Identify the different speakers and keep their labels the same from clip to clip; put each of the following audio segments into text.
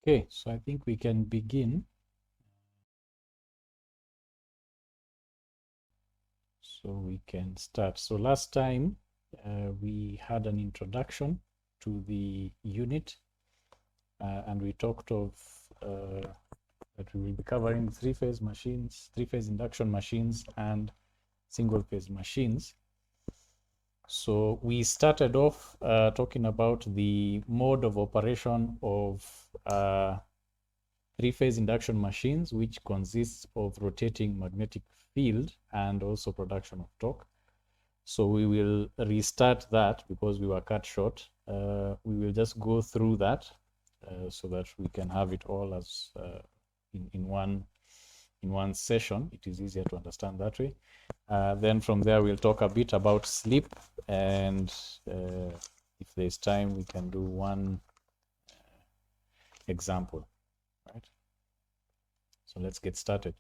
Speaker 1: Okay, so I think we can begin. So we can start. So last time we had an introduction to the unit and we talked of that we will be covering three-phase machines, three-phase induction machines and single-phase machines. So we started off talking about the mode of operation of three-phase induction machines, which consists of rotating magnetic field and also production of torque. So we will restart that because we were cut short. We will just go through that so that we can have it all as in one session. It is easier to understand that way. Then from there, we'll talk a bit about slip, and if there's time, we can do one example, right? So let's get started.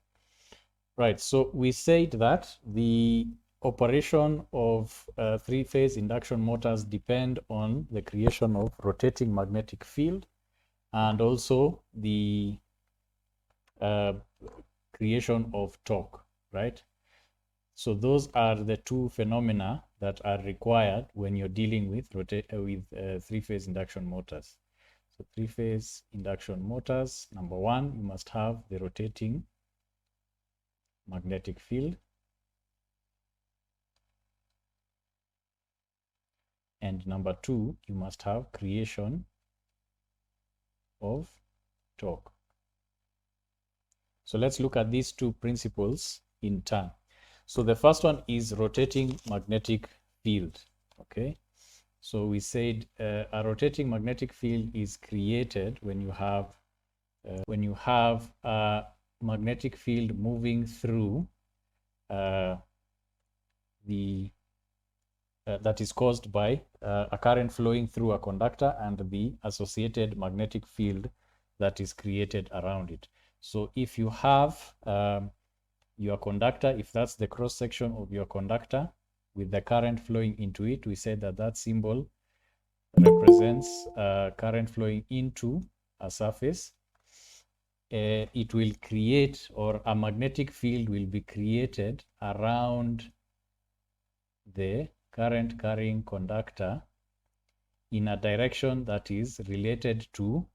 Speaker 1: Right, so we said that the operation of three-phase induction motors depend on the creation of rotating magnetic field and also the creation of torque, right? So those are the two phenomena that are required when you're dealing with three-phase induction motors. So three-phase induction motors, number one, you must have the rotating magnetic field. And number two, you must have creation of torque. So let's look at these two principles in turn. So the first one is rotating magnetic field, okay? So we said a rotating magnetic field is created when you have a magnetic field moving through that is caused by a current flowing through a conductor and the associated magnetic field that is created around it. So if you have your conductor, if that's the cross section of your conductor with the current flowing into it, we said that that symbol represents current flowing into a surface. It will create, or a magnetic field will be created around the current carrying conductor in a direction that is related to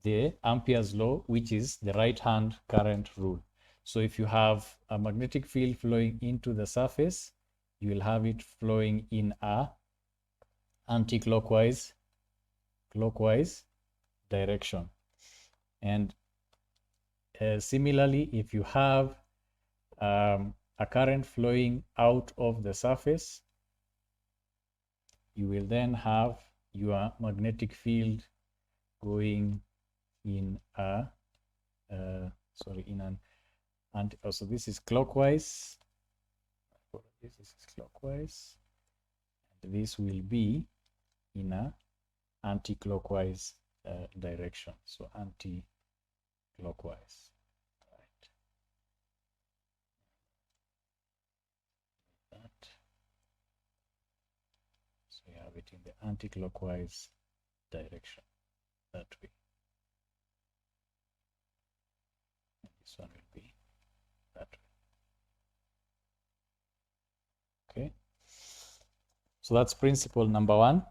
Speaker 1: the Ampere's law, which is the right-hand current rule. So if you have a magnetic field flowing into the surface, you will have it flowing in a anti-clockwise direction. And similarly, if you have a current flowing out of the surface, you will then have your magnetic field going in a in an and also this is clockwise. This is clockwise, and this will be in a anti-clockwise direction. So anti-clockwise, right? That. So you have it in the anti-clockwise direction that way. And this one will be that way. Okay. So that's principle number one.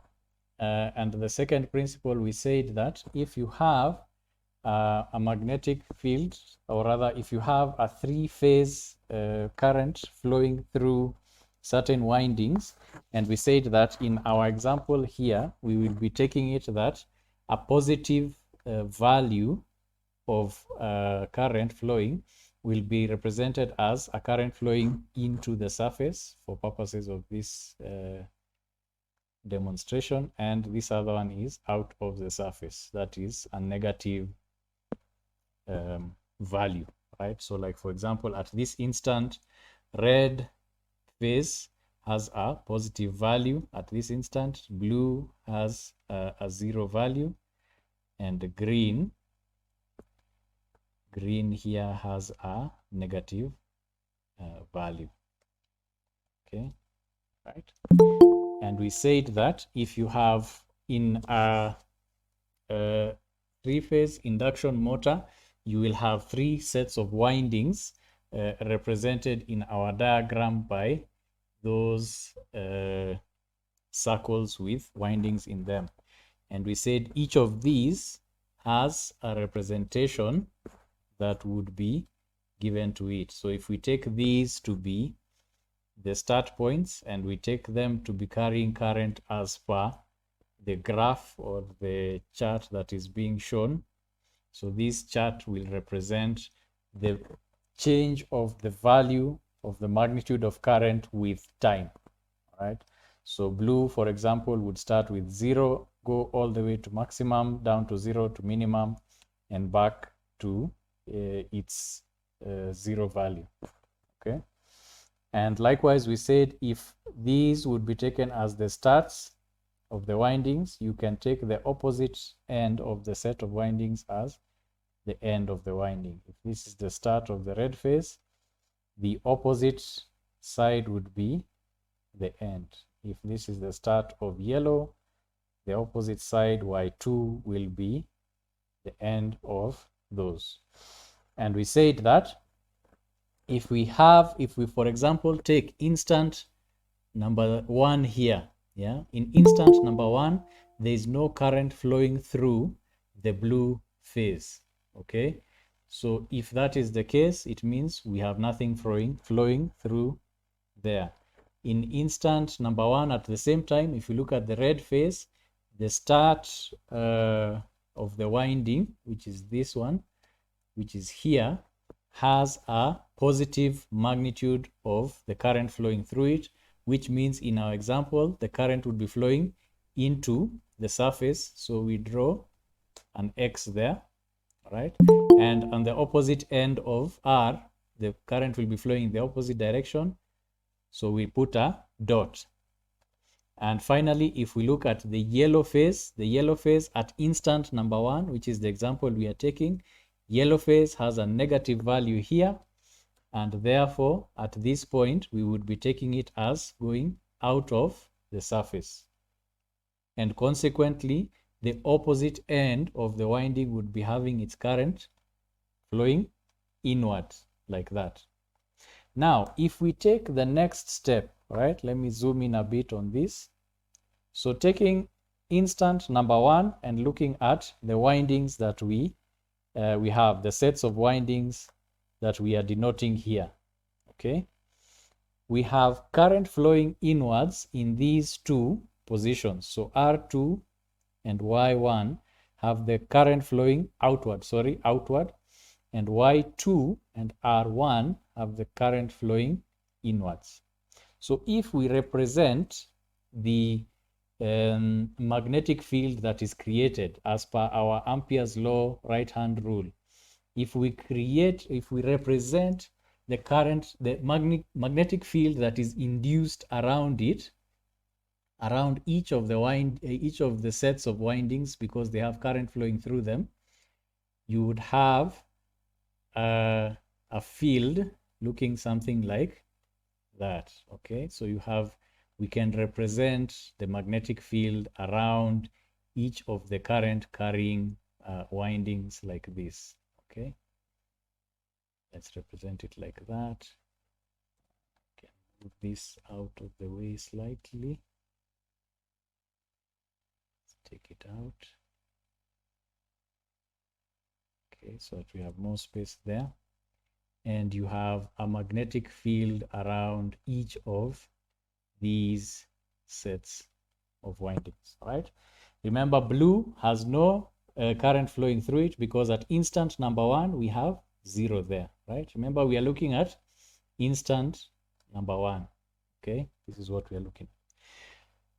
Speaker 1: And the second principle, we said that if you have a magnetic field, or rather if you have a three-phase current flowing through certain windings, and we said that in our example here, we will be taking it that a positive value of current flowing will be represented as a current flowing into the surface for purposes of this demonstration, and this other one is out of the surface. That is a negative value, right? So like, for example, at this instant, red phase has a positive value. At this instant, blue has a 0 value, and the green here has a negative value. Okay, right? And we said that if you have in a three-phase induction motor, you will have three sets of windings represented in our diagram by those circles with windings in them. And we said each of these has a representation that would be given to it. So if we take these to be the start points and we take them to be carrying current as per the graph or the chart that is being shown. So this chart will represent the change of the value of the magnitude of current with time, right? So blue, for example, would start with 0, go all the way to maximum, down to 0 to minimum, and back to its 0 value, okay? And likewise, we said if these would be taken as the starts of the windings, you can take the opposite end of the set of windings as the end of the winding. If this is the start of the red phase, the opposite side would be the end. If this is the start of yellow, the opposite side, Y2, will be the end of those. And we said that if we, for example, take instant number 1 here, yeah, in instant number 1, there is no current flowing through the blue phase, okay? So if that is the case, it means we have nothing flowing through there. In instant number 1, at the same time, if you look at the red phase, the start of the winding, which is this one, which is here, has a positive magnitude of the current flowing through it, which means in our example, the current would be flowing into the surface. So we draw an X there, right? And on the opposite end of R, the current will be flowing in the opposite direction. So we put a dot. And finally, if we look at the yellow phase at instant number 1, which is the example we are taking, yellow phase has a negative value here. And therefore, at this point, we would be taking it as going out of the surface. And consequently, the opposite end of the winding would be having its current flowing inward like that. Now, if we take the next step, right? Let me zoom in a bit on this. So taking instant number 1 and looking at the windings that we have, the sets of windings that we are denoting here, okay? We have current flowing inwards in these two positions. So R2 and Y1 have the current flowing outward, and Y2 and R1 have the current flowing inwards. So if we represent the magnetic field that is created as per our Ampere's law right-hand rule, if we represent the current, the magnetic field that is induced around it, around each of the sets of windings, because they have current flowing through them, you would have a field looking something like that, okay? So we can represent the magnetic field around each of the current carrying windings like this, okay? Let's represent it like that. Okay, move this out of the way slightly. Let's take it out. Okay, so that we have more space there. And you have a magnetic field around each of these sets of windings, right? Remember, blue has no current flowing through it because at instant number 1, we have 0 there, right? Remember, we are looking at instant number 1, okay? This is what we are looking at.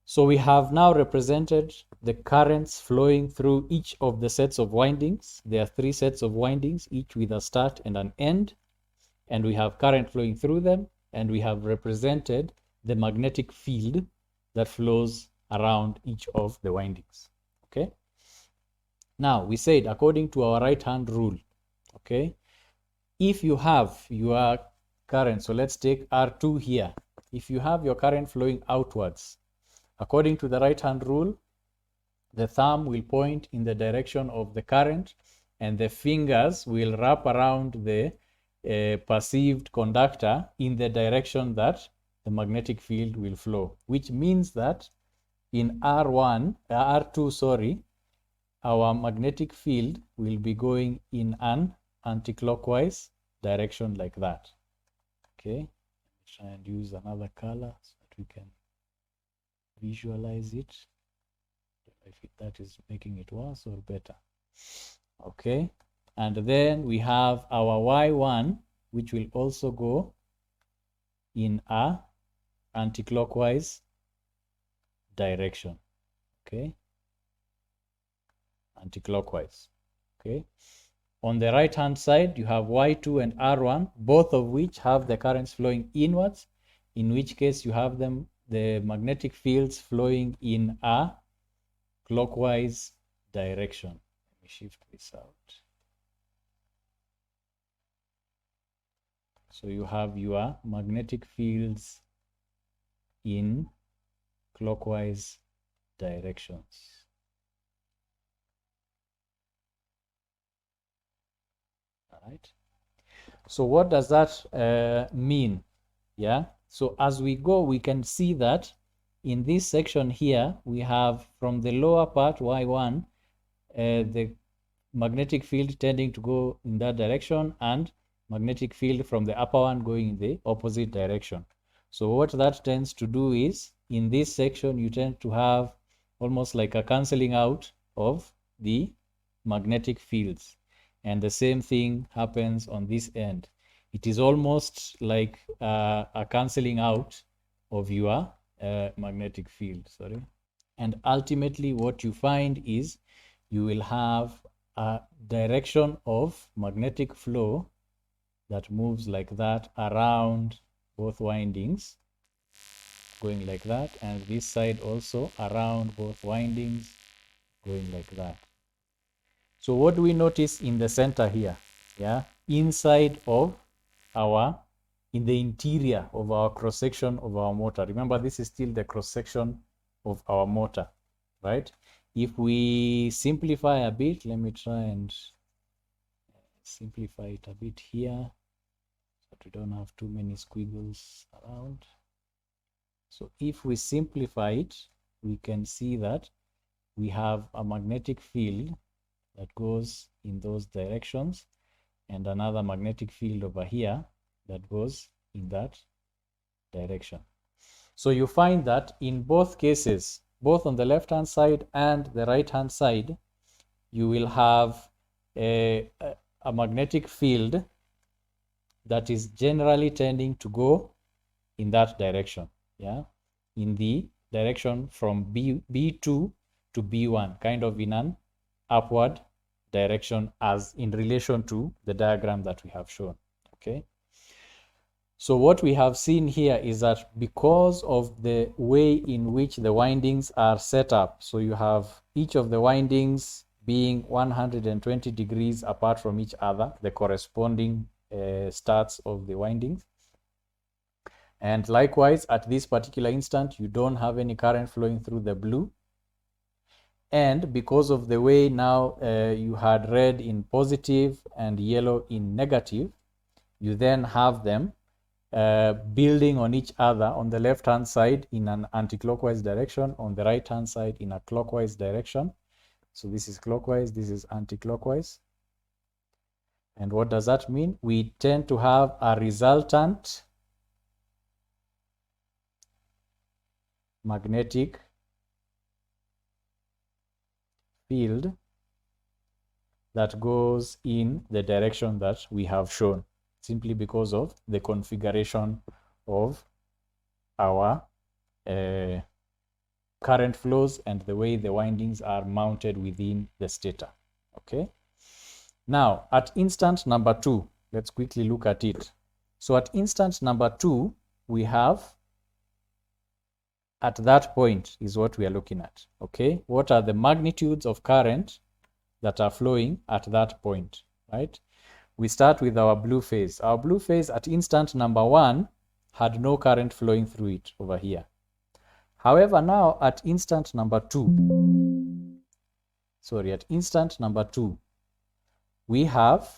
Speaker 1: So we have now represented the currents flowing through each of the sets of windings. There are 3 sets of windings, each with a start and an end. And we have current flowing through them. And we have represented the magnetic field that flows around each of the windings, okay? Now, we said, according to our right-hand rule, okay, if you have your current, so let's take R2 here. If you have your current flowing outwards, according to the right-hand rule, The thumb will point in the direction of the current, and the fingers will wrap around the perceived conductor in the direction that the magnetic field will flow, which means that in R2, sorry, our magnetic field will be going in an anti-clockwise direction like that. Okay, try and use another color so that we can visualize it. If that is making it worse or better. Okay, and then we have our Y1, which will also go in a anti-clockwise direction. Okay, anti-clockwise. Okay, on the right hand side you have Y2 and R1, both of which have the currents flowing inwards, in which case you have them, the magnetic fields flowing in a clockwise direction. Let me shift this out. So you have your magnetic fields in clockwise directions. All right. So what does that mean? Yeah. So as we go, we can see that in this section here, we have from the lower part, Y1, the magnetic field tending to go in that direction, and magnetic field from the upper one going in the opposite direction. So what that tends to do is, in this section, you tend to have almost like a cancelling out of the magnetic fields. And the same thing happens on this end. It is almost like a cancelling out of your magnetic field, sorry. And ultimately what you find is you will have a direction of magnetic flow that moves like that around both windings, going like that, and this side also around both windings, going like that. So what do we notice in the center here? Yeah, inside of our, in the interior of our cross section of our motor. Remember, this is still the cross section of our motor, right? If we simplify a bit, let me try and simplify it a bit here so that we don't have too many squiggles around. So if we simplify it, we can see that we have a magnetic field that goes in those directions and another magnetic field over here that goes in that direction. So you find that in both cases, both on the left hand side and the right hand side, you will have a magnetic field that is generally tending to go in that direction, yeah, in the direction from B2 to B1, kind of in an upward direction as in relation to the diagram that we have shown. Okay, so what we have seen here is that because of the way in which the windings are set up, so you have each of the windings being 120 degrees apart from each other, the corresponding starts of the windings. And likewise, at this particular instant, you don't have any current flowing through the blue. And because of the way now you had red in positive and yellow in negative, you then have them building on each other on the left hand side in an anti-clockwise direction, on the right hand side in a clockwise direction. So this is clockwise, this is anti-clockwise. And what does that mean? We tend to have a resultant magnetic field that goes in the direction that we have shown, simply because of the configuration of our current flows and the way the windings are mounted within the stator. Okay. Now, at instant number 2, let's quickly look at it. So at instant number 2, we have, at that point is what we are looking at. Okay. What are the magnitudes of current that are flowing at that point, right? We start with our blue phase. Our blue phase at instant number 1 had no current flowing through it over here. However, now at instant number 2, sorry, at instant number 2, we have,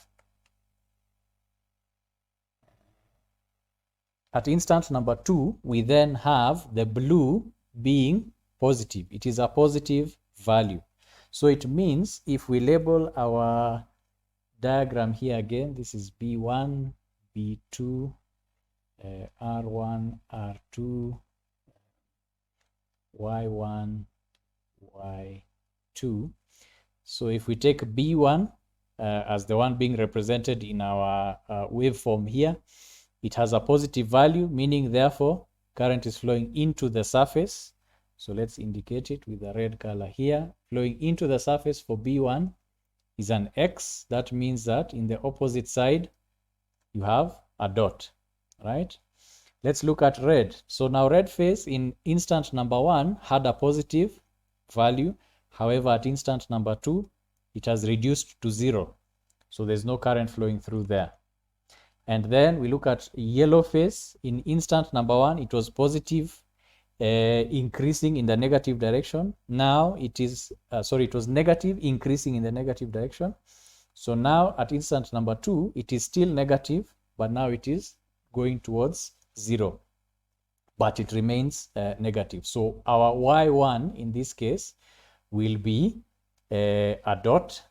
Speaker 1: at instant number 2, we then have the blue being positive. It is a positive value. So it means if we label our diagram here again, this is B1, B2, R1, R2, Y1, Y2. So if we take B1 as the one being represented in our waveform here, it has a positive value, meaning therefore current is flowing into the surface. So let's indicate it with the red color here. Flowing into the surface for B1 is an X. That means that in the opposite side, you have a dot, right? Let's look at red. So now red phase in instant number 1 had a positive value. However, at instant number 2, it has reduced to 0. So there's no current flowing through there. And then we look at yellow phase. In instant number 1, it was positive, increasing in the negative direction. Now it is, it was negative, increasing in the negative direction. So now at instant number 2, it is still negative, but now it is going towards 0. But it remains negative. So our Y1 in this case will be a dot.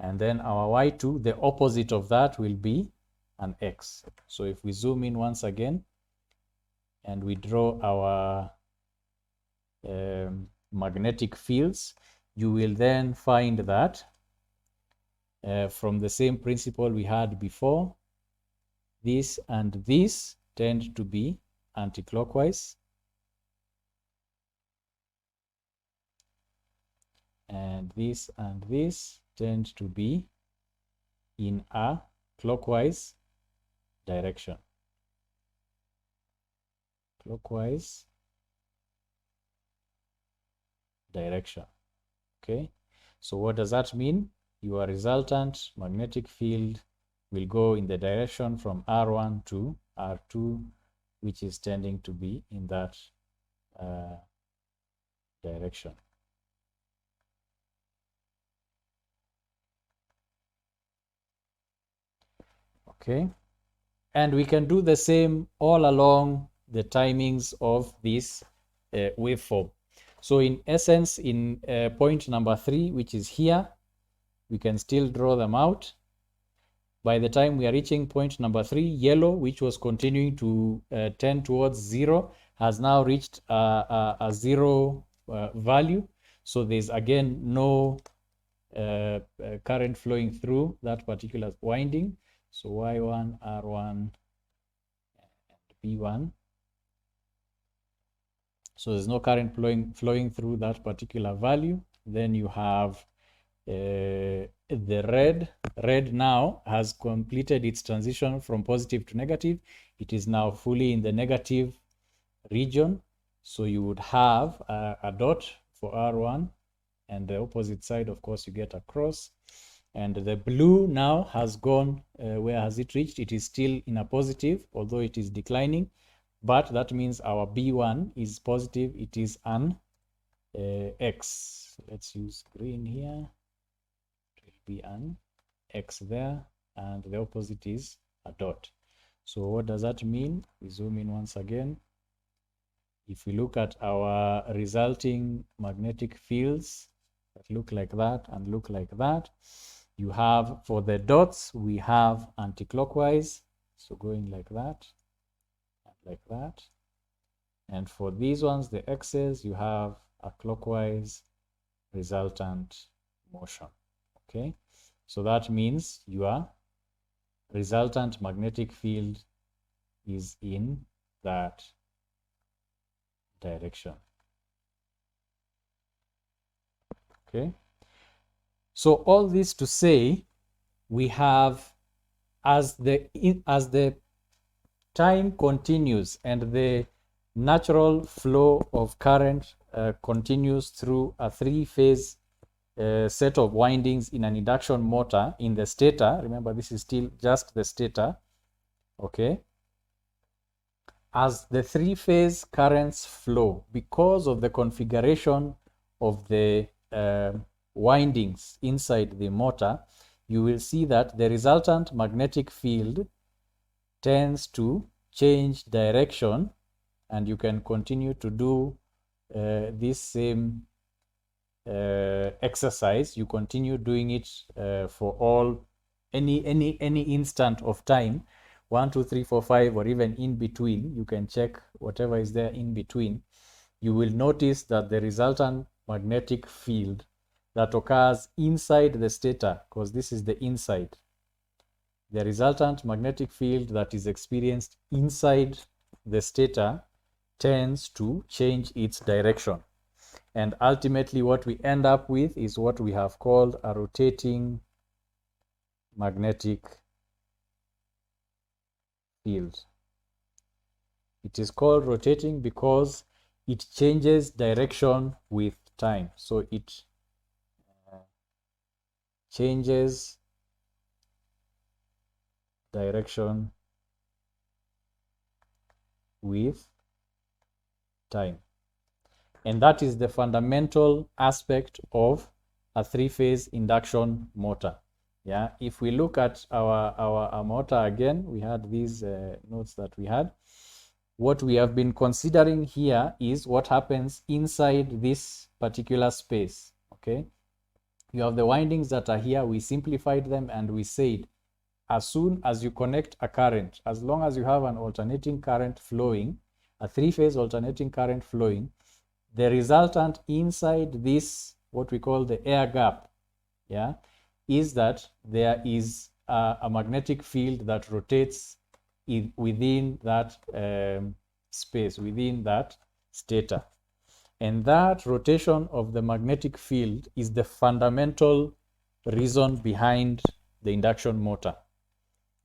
Speaker 1: And then our Y2, the opposite of that, will be an X. So if we zoom in once again and we draw our magnetic fields, you will then find that from the same principle we had before, this and this tend to be anti-clockwise. And this tend to be in a clockwise direction. Clockwise direction. Okay, so what does that mean? Your resultant magnetic field will go in the direction from R1 to R2, which is tending to be in that direction. Okay, and we can do the same all along the timings of this waveform. So in essence, in point number 3, which is here, we can still draw them out. By the time we are reaching point number 3, yellow, which was continuing to tend towards 0, has now reached a 0 value. So there's again no current flowing through that particular winding. So Y1, R1, and B1. So there's no current flowing through that particular value. Then you have the red. Red now has completed its transition from positive to negative. It is now fully in the negative region. So you would have a dot for R1, and the opposite side, of course, you get a cross. And the blue now has gone, where has it reached? It is still in a positive, although it is declining. But that means our B1 is positive. It is an X. Let's use green here. It will be an X there. And the opposite is a dot. So what does that mean? We zoom in once again. If we look at our resulting magnetic fields that look like that and look like that, you have, for the dots, we have anti-clockwise, so going like that and like that. And for these ones, the X's, you have a clockwise resultant motion. Okay, so that means your resultant magnetic field is in that direction. Okay, so all this to say, we have, as the time continues and the natural flow of current continues through a 3-phase set of windings in an induction motor in the stator. Remember, this is still just the stator. Okay, as the 3-phase currents flow, because of the configuration of the windings inside the motor, you will see that the resultant magnetic field tends to change direction, and you can continue to do this same exercise. You continue doing it for all any instant of time, 1 2 3 4 5, or even in between. You can check whatever is there in between. You will notice that the resultant magnetic field that occurs inside the stator, because this is the inside, the resultant magnetic field that is experienced inside the stator tends to change its direction. And ultimately, what we end up with is what we have called a rotating magnetic field. It is called rotating because it changes direction with time. So it changes direction with time. And that is the fundamental aspect of a three-phase induction motor. Yeah, if we look at our motor again, we had these notes that we had. What we have been considering here is what happens inside this particular space. Okay, you have the windings that are here. We simplified them and we said, as soon as you connect a current, as long as you have an alternating current flowing, a three-phase alternating current flowing, the resultant inside this, what we call the air gap, yeah, is that there is a magnetic field that rotates within that space, within that stator. And that rotation of the magnetic field is the fundamental reason behind the induction motor.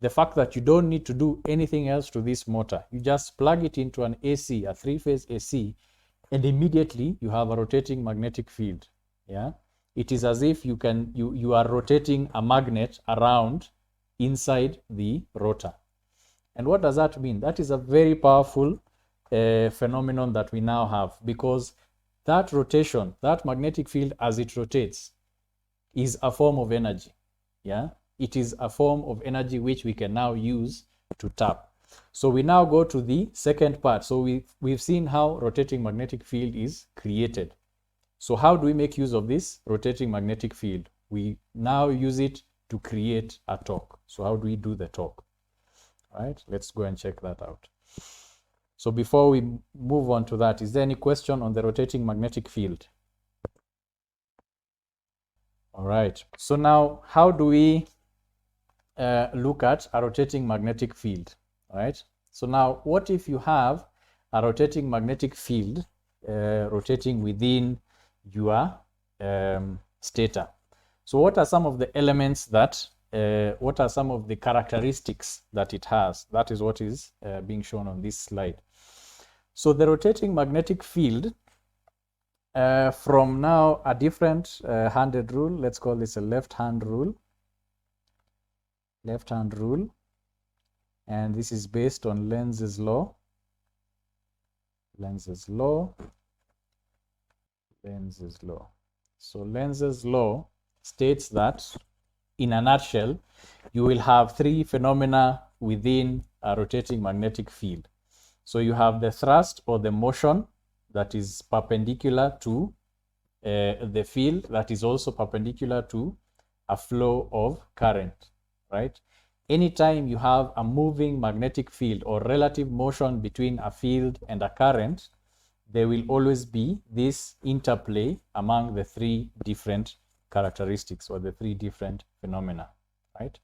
Speaker 1: The fact that you don't need to do anything else to this motor. You just plug it into an AC, a three-phase AC, and immediately you have a rotating magnetic field. Yeah, it is as if you are rotating a magnet around inside the rotor. And what does that mean? That is a very powerful phenomenon that we now have, because that rotation, that magnetic field as it rotates, is a form of energy. Yeah, it is a form of energy which we can now use to tap. So we now go to the second part. So we've seen how rotating magnetic field is created. So how do we make use of this rotating magnetic field? We now use it to create a torque. So how do we do the torque? All right, let's go and check that out. So before we move on to that, is there any question on the rotating magnetic field? All right, so now how do we look at a rotating magnetic field? All right, so now what if you have a rotating magnetic field rotating within your stator? So what are some of the elements that, what are some of the characteristics that it has? That is what is being shown on this slide. So the rotating magnetic field, from now a different handed rule, let's call this a left-hand rule. Left-hand rule, and this is based on Lenz's law. Lenz's law. Lenz's law. So Lenz's law states that, in a nutshell, you will have three phenomena within a rotating magnetic field. So you have the thrust or the motion that is perpendicular to the field, that is also perpendicular to a flow of current, right? Anytime you have a moving magnetic field or relative motion between a field and a current, there will always be this interplay among the three different characteristics or the three different phenomena, right?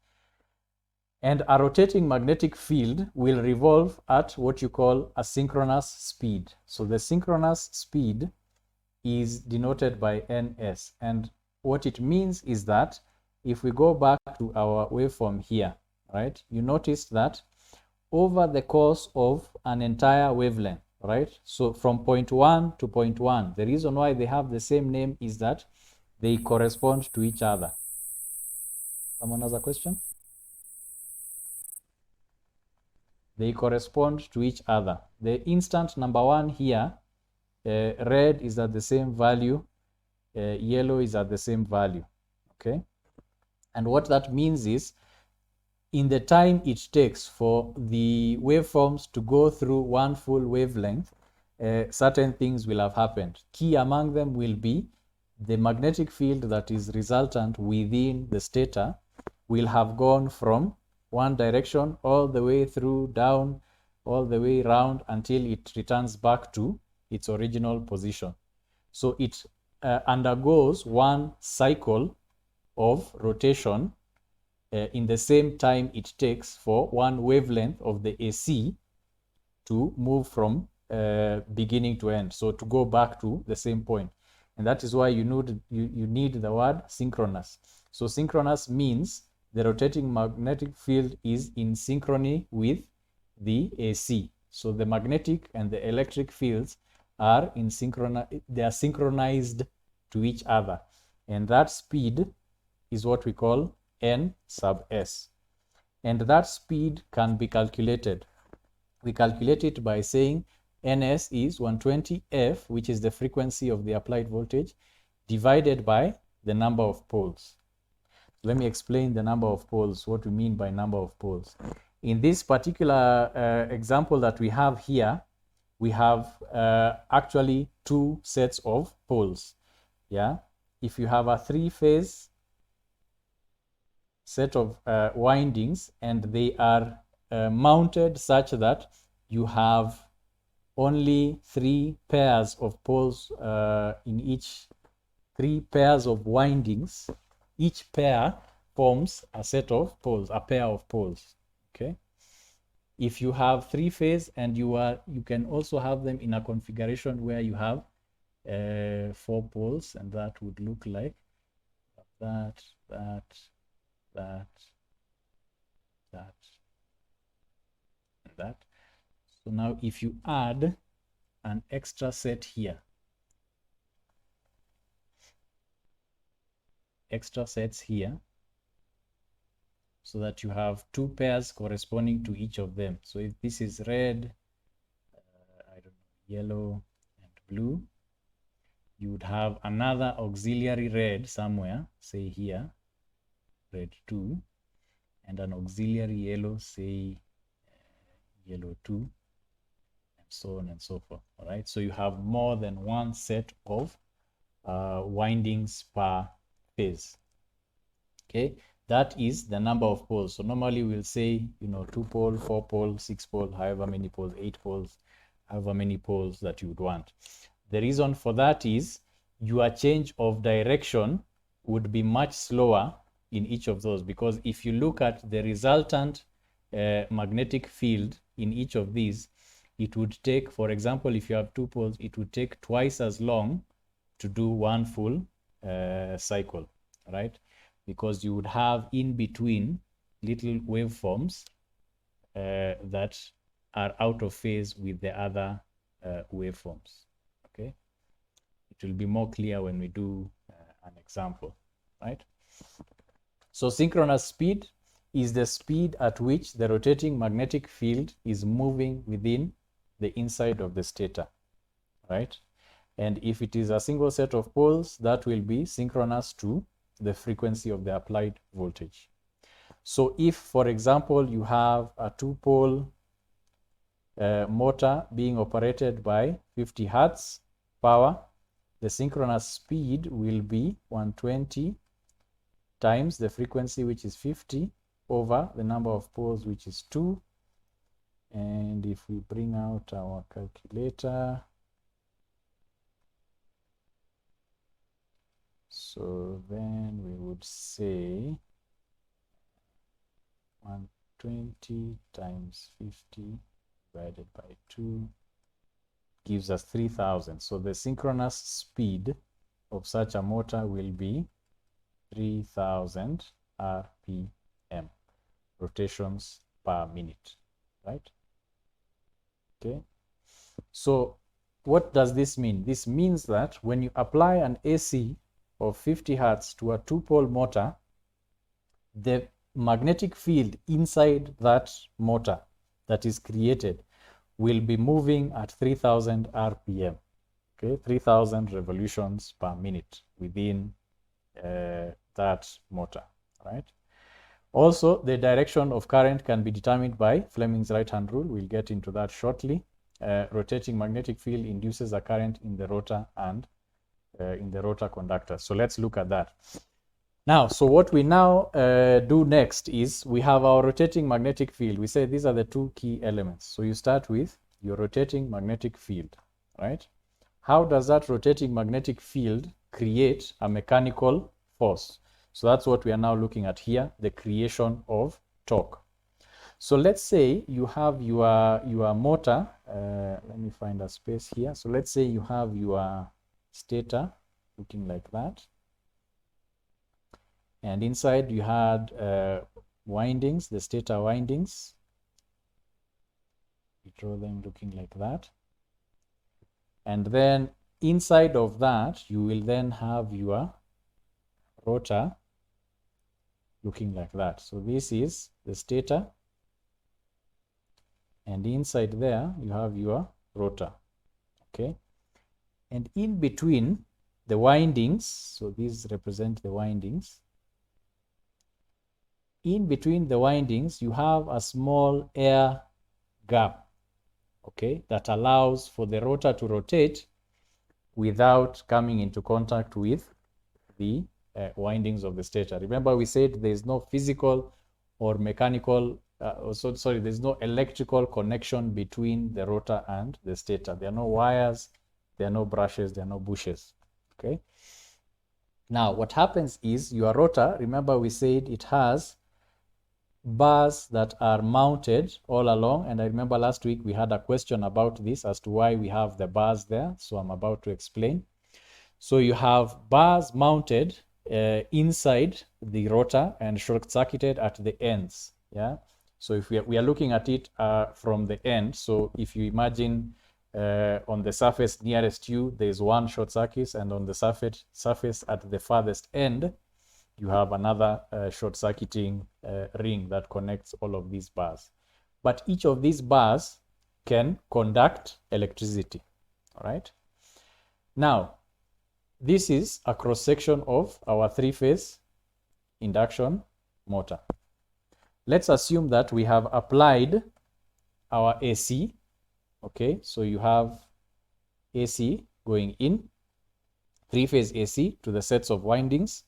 Speaker 1: And a rotating magnetic field will revolve at what you call a synchronous speed. So the synchronous speed is denoted by ns. And what it means is that if we go back to our waveform here, right, you notice that over the course of an entire wavelength, right, so from point 1 to point 1, the reason why they have the same name is that they correspond to each other. Someone has a question? They correspond to each other. The instant number 1 here, red, is at the same value yellow is at the same value. Okay, and what that means is, in the time it takes for the waveforms to go through one full wavelength, certain things will have happened. Key among them will be the magnetic field that is resultant within the stator will have gone from one direction all the way through, down, all the way round until it returns back to its original position. So it undergoes one cycle of rotation in the same time it takes for one wavelength of the AC to move from beginning to end, so to go back to the same point. And that is why you need the word synchronous. So synchronous means the rotating magnetic field is in synchrony with the AC. So the magnetic and the electric fields are they are synchronized to each other. And that speed is what we call N sub S. And that speed can be calculated. We calculate it by saying Ns is 120 F, which is the frequency of the applied voltage, divided by the number of poles. Let me explain the number of poles, what we mean by number of poles. In this particular example that we have here, we have actually two sets of poles. Yeah, if you have a three-phase set of windings and they are mounted such that you have only three pairs of poles in each, three pairs of windings. Each pair forms a set of poles, a pair of poles. Okay. If you have three phase and you can also have them in a configuration where you have 4 poles, and that would look like that, and that. So now if you add an extra set here, extra sets here, so that you have 2 pairs corresponding to each of them. So if this is red, I don't know, yellow and blue, you would have another auxiliary red somewhere, say here, red 2, and an auxiliary yellow, say yellow 2, and so on and so forth. All right, so you have more than one set of windings per phase. Okay, that is the number of poles. So normally we'll say, 2 pole, 4 pole, 6 pole, however many poles, 8 poles, however many poles that you would want. The reason for that is your change of direction would be much slower in each of those, because if you look at the resultant magnetic field in each of these, it would take, for example, if you have 2 poles, it would take twice as long to do one full cycle, right? Because you would have in between little waveforms that are out of phase with the other waveforms. Okay, it will be more clear when we do an example, right? So synchronous speed is the speed at which the rotating magnetic field is moving within the inside of the stator, right? And if it is a single set of poles, that will be synchronous to the frequency of the applied voltage. So if, for example, you have a 2-pole motor being operated by 50 Hertz power, the synchronous speed will be 120 times the frequency, which is 50, over the number of poles, which is 2. And if we bring out our calculator, so then we would say 120 times 50 divided by 2 gives us 3000. So the synchronous speed of such a motor will be 3000 RPM, rotations per minute, right? Okay. So what does this mean? This means that when you apply an AC of 50 Hertz to a 2-pole motor, the magnetic field inside that motor that is created will be moving at 3000 RPM. Okay, 3,000 revolutions per minute within that motor, right? Also, the direction of current can be determined by Fleming's right-hand rule. We'll get into that shortly. Rotating magnetic field induces a current in the rotor and in the rotor conductor. So let's look at that. Now, so what we now do next is we have our rotating magnetic field. We say these are the two key elements. So you start with your rotating magnetic field, right? How does that rotating magnetic field create a mechanical force? So that's what we are now looking at here, the creation of torque. So let's say you have your motor. Let me find a space here. So let's say you have your stator looking like that. And inside you had windings, the stator windings. We draw them looking like that. And then inside of that, you will then have your rotor looking like that. So this is the stator. And inside there, you have your rotor. Okay. And in between the windings, so these represent the windings. In between the windings, you have a small air gap, okay, that allows for the rotor to rotate without coming into contact with the windings of the stator. Remember, we said there's no physical or mechanical, there's no electrical connection between the rotor and the stator. There are no wires, there are no brushes, there are no bushes, okay? Now, what happens is your rotor, remember we said it has bars that are mounted all along. And I remember last week we had a question about this as to why we have the bars there. So I'm about to explain. So you have bars mounted inside the rotor and short-circuited at the ends. Yeah. So if we are looking at it from the end, so if you imagine on the surface nearest you, there's one short circuit, and on the surface at the farthest end, you have another short-circuiting ring that connects all of these bars. But each of these bars can conduct electricity, all right? Now, this is a cross-section of our three-phase induction motor. Let's assume that we have applied our AC, okay? So you have AC going in, three-phase AC to the sets of windings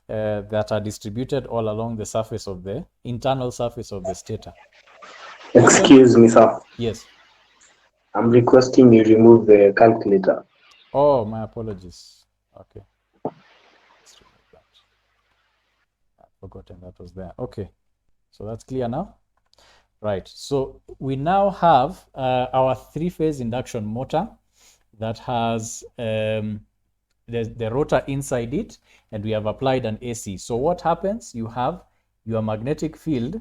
Speaker 1: that are distributed all along the surface of the internal surface of the stator.
Speaker 2: Excuse me, sir.
Speaker 1: Yes.
Speaker 2: I'm requesting you remove the calculator.
Speaker 1: Oh, my apologies. Okay. Let's remove that. I've forgotten that was there. Okay. So that's clear now? Right. So we now have our three-phase induction motor that has the rotor inside it, and we have applied an AC. So what happens? You have your magnetic field,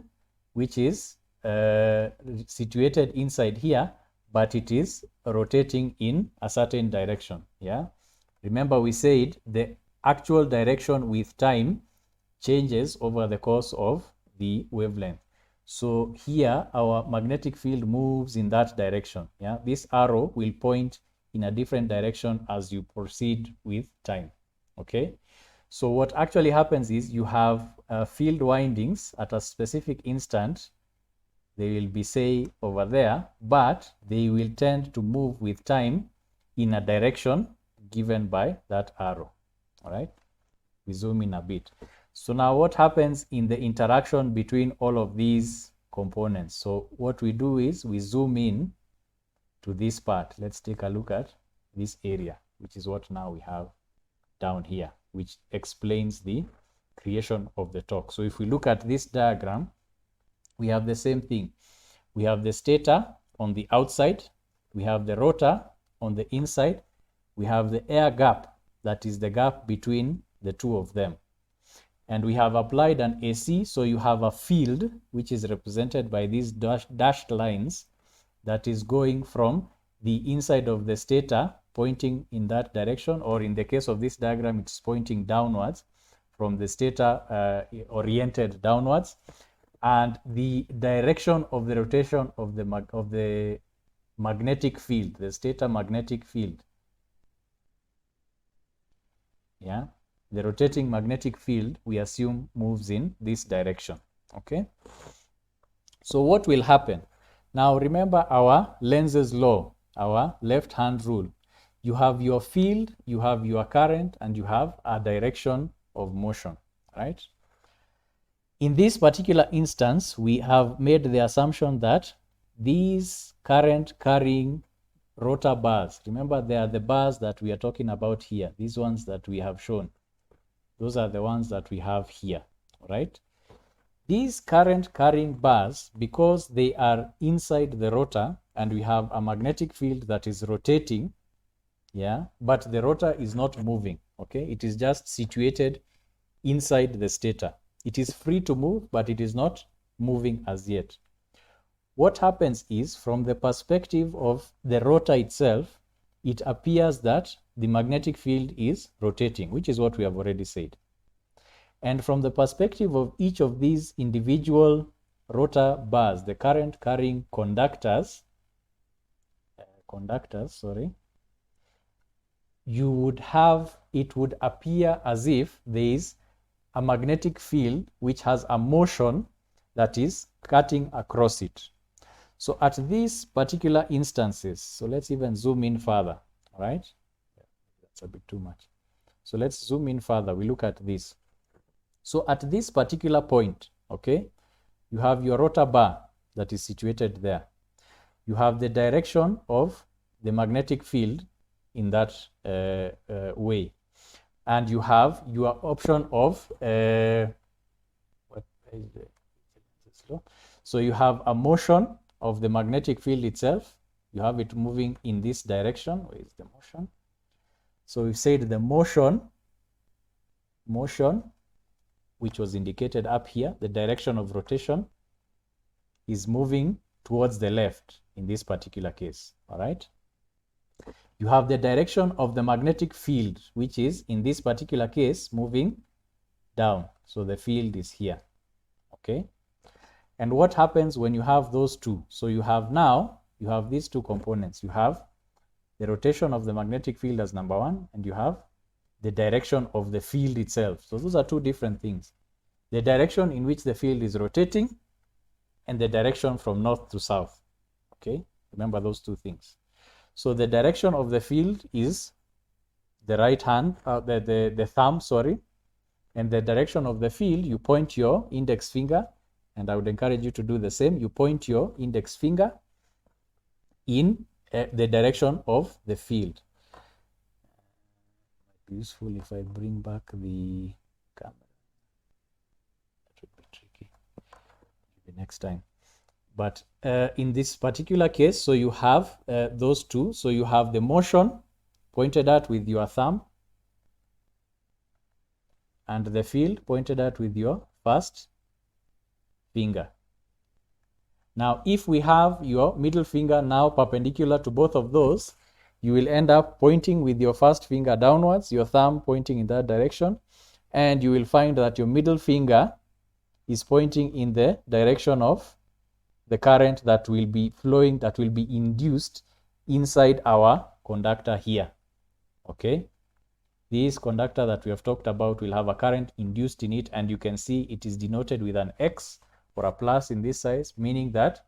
Speaker 1: which is situated inside here, but it is rotating in a certain direction. Yeah. Remember, we said the actual direction with time changes over the course of the wavelength. So here, our magnetic field moves in that direction. Yeah. This arrow will point in a different direction as you proceed with time. Okay. So what actually happens is you have field windings at a specific instant. They will be, say, over there, but they will tend to move with time in a direction given by that arrow. All right. We zoom in a bit. So now what happens in the interaction between all of these components? So what we do is we zoom in to this part. Let's take a look at this area, which is what now we have down here, which explains the creation of the torque. So if we look at this diagram, we have the same thing. We have the stator on the outside, we have the rotor on the inside, we have the air gap, that is the gap between the two of them. And we have applied an AC, so you have a field which is represented by these dashed lines that is going from the inside of the stator pointing in that direction, or in the case of this diagram, it's pointing downwards from the stator oriented downwards. And the direction of the rotation of the magnetic field, the stator magnetic field, Yeah, the rotating magnetic field, we assume, moves in this direction. Okay, so what will happen? Now remember our Lenz's law, our left-hand rule. You have your field, you have your current, and you have a direction of motion, right? In this particular instance, we have made the assumption that these current carrying rotor bars, remember they are the bars that we are talking about here, these ones that we have shown, those are the ones that we have here, right? These current carrying bars, because they are inside the rotor and we have a magnetic field that is rotating, yeah, but the rotor is not moving, okay? It is just situated inside the stator. It is free to move, but it is not moving as yet. What happens is, from the perspective of the rotor itself, it appears that the magnetic field is rotating, which is what we have already said. And from the perspective of each of these individual rotor bars, the current carrying conductors, you would have, it would appear as if there is a magnetic field which has a motion that is cutting across it. So at these particular instances, so let's even zoom in further, right? That's a bit too much. So let's zoom in further. We look at this. So at this particular point, okay, you have your rotor bar that is situated there. You have the direction of the magnetic field in that way. And you have your option of, so you have a motion of the magnetic field itself. You have it moving in this direction. Where is the motion? So we've said the motion, which was indicated up here, the direction of rotation is moving towards the left in this particular case, all right? You have the direction of the magnetic field, which is, in this particular case, moving down. So the field is here, okay? And what happens when you have those two? So you have now, you have these two components. You have the rotation of the magnetic field as number one, and you have the direction of the field itself. So those are two different things. The direction in which the field is rotating and the direction from north to south, okay? Remember those two things. So the direction of the field is the right hand, the thumb, sorry, and the direction of the field, you point your index finger, and I would encourage you to do the same. You point your index finger in the direction of the field. It might be useful if I bring back the camera. That would be tricky. Maybe next time. But in this particular case, so you have those two. So you have the motion pointed at with your thumb and the field pointed at with your first finger. Now, if we have your middle finger now perpendicular to both of those, you will end up pointing with your first finger downwards, your thumb pointing in that direction, and you will find that your middle finger is pointing in the direction of the current that will be flowing, that will be induced inside our conductor here, okay? This conductor that we have talked about will have a current induced in it, and you can see it is denoted with an X or a plus in this size, meaning that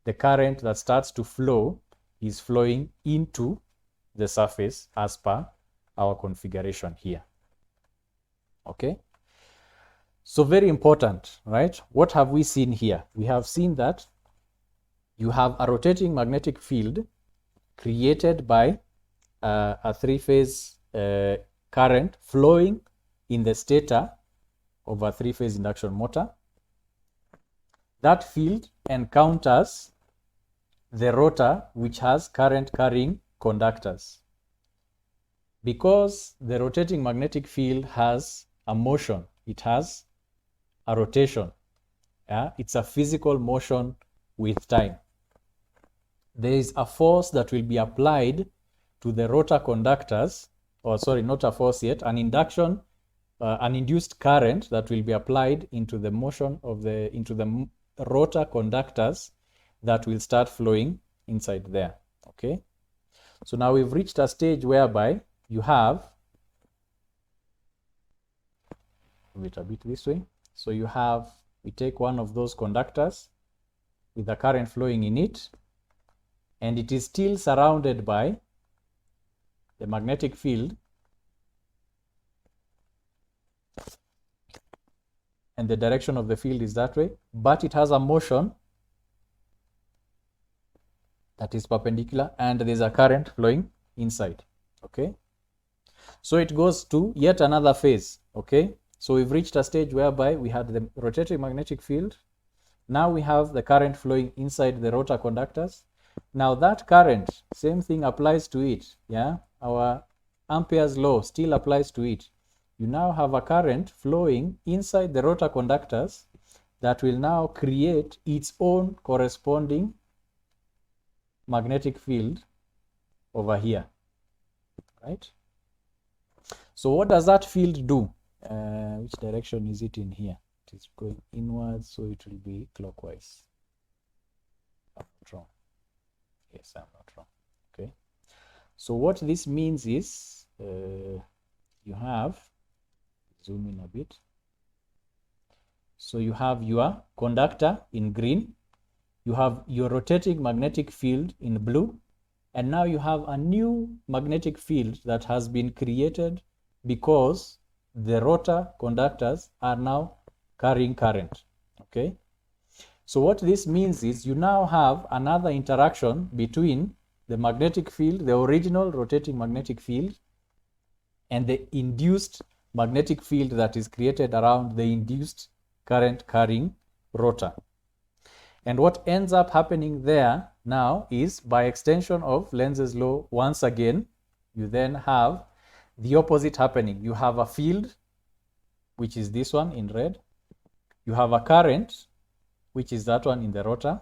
Speaker 1: the current that starts to flow is flowing into the surface as per our configuration here, okay? So very important, right? What have we seen here? We have seen that you have a rotating magnetic field created by a three-phase current flowing in the stator of a three-phase induction motor. That field encounters the rotor, which has current carrying conductors. Because the rotating magnetic field has a motion, it has a rotation. Yeah? It's a physical motion with time. There is a force that will be applied to the rotor conductors, or sorry, not a force yet, an induction, an induced current that will be applied into the motion of into the rotor conductors that will start flowing inside there, okay? So now we've reached a stage whereby you have move it a bit this way. So you have, we take one of those conductors with the current flowing in it, and it is still surrounded by the magnetic field, and the direction of the field is that way, but it has a motion that is perpendicular, and there's a current flowing inside. Okay, so it goes to yet another phase. Okay, so we've reached a stage whereby we had the rotating magnetic field. Now we have the current flowing inside the rotor conductors. Now that current, same thing applies to it. Yeah, our Ampere's law still applies to it. You now have a current flowing inside the rotor conductors that will now create its own corresponding magnetic field over here, right? So what does that field do? Which direction is it in here? It is going inwards, so it will be clockwise. I'm not wrong. Yes, I'm not wrong. Okay. So what this means is you have, zoom in a bit. So you have your conductor in green, you have your rotating magnetic field in blue, and now you have a new magnetic field that has been created because the rotor conductors are now carrying current. Okay. So what this means is you now have another interaction between the magnetic field, the original rotating magnetic field, and the induced magnetic field that is created around the induced current carrying rotor. And what ends up happening there now is, by extension of Lenz's law, once again, you then have the opposite happening. You have a field, which is this one in red. You have a current, which is that one in the rotor.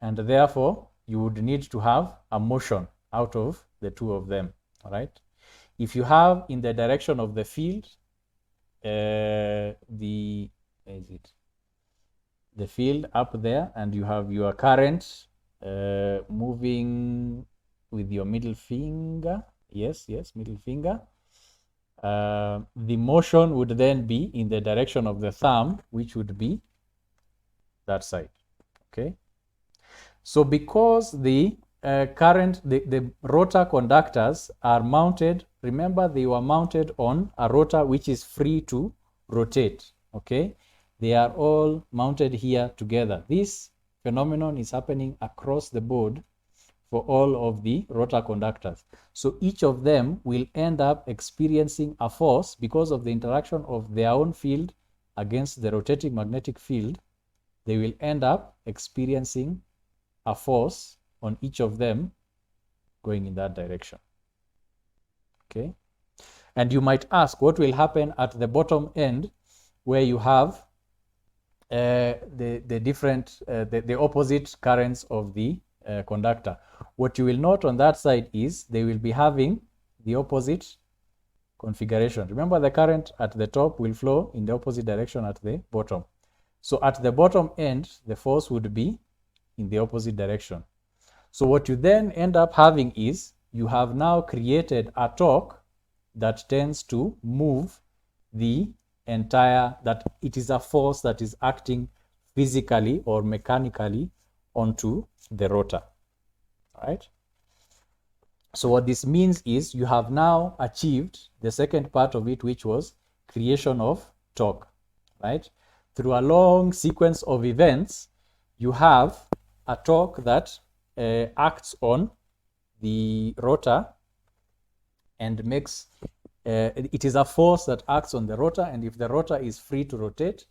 Speaker 1: And therefore, you would need to have a motion out of the two of them, all right? If you have in the direction of the field, where is it? The field up there, and you have your current moving with your middle finger. Yes, middle finger. The motion would then be in the direction of the thumb, which would be that side. Okay. So because the the rotor conductors are mounted, remember they were mounted on a rotor which is free to rotate. Okay. They are all mounted here together. This phenomenon is happening across the board for all of the rotor conductors. So each of them will end up experiencing a force because of the interaction of their own field against the rotating magnetic field. They will end up experiencing a force on each of them going in that direction. Okay. And you might ask, what will happen at the bottom end where you have the different, the opposite currents of the conductor? What you will note on that side is they will be having the opposite configuration. Remember, the current at the top will flow in the opposite direction at the bottom. So at the bottom end, the force would be in the opposite direction. So what you then end up having is you have now created a torque that tends to move the entire, that it is a force that is acting physically or mechanically onto the rotor. All right. So what this means is you have now achieved the second part of it, which was creation of torque, right? Through a long sequence of events, you have a torque that acts on the rotor and makes, it is a force that acts on the rotor, and if the rotor is free to rotate,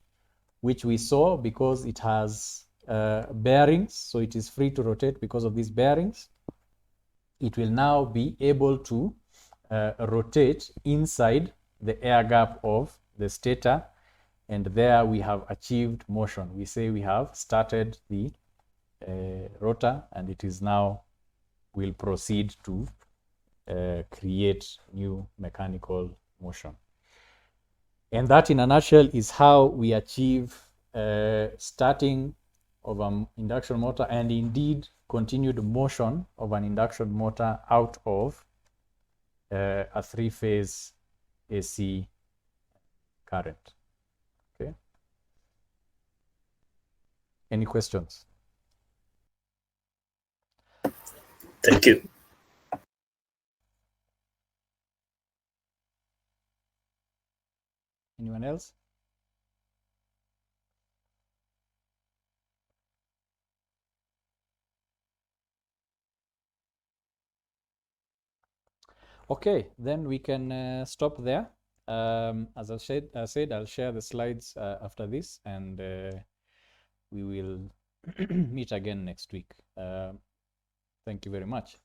Speaker 1: which we saw because it has bearings, so it is free to rotate because of these bearings, it will now be able to rotate inside the air gap of the stator, and there we have achieved motion. We say we have started the rotor, and it is now will proceed to create new mechanical motion. And that, in a nutshell, is how we achieve starting of an induction motor, and indeed continued motion of an induction motor out of a three-phase AC current. Okay. Any questions?
Speaker 3: Thank you.
Speaker 1: Anyone else? Okay, then we can stop there. As I said, I'll share the slides after this, and we will meet again next week. Thank you very much.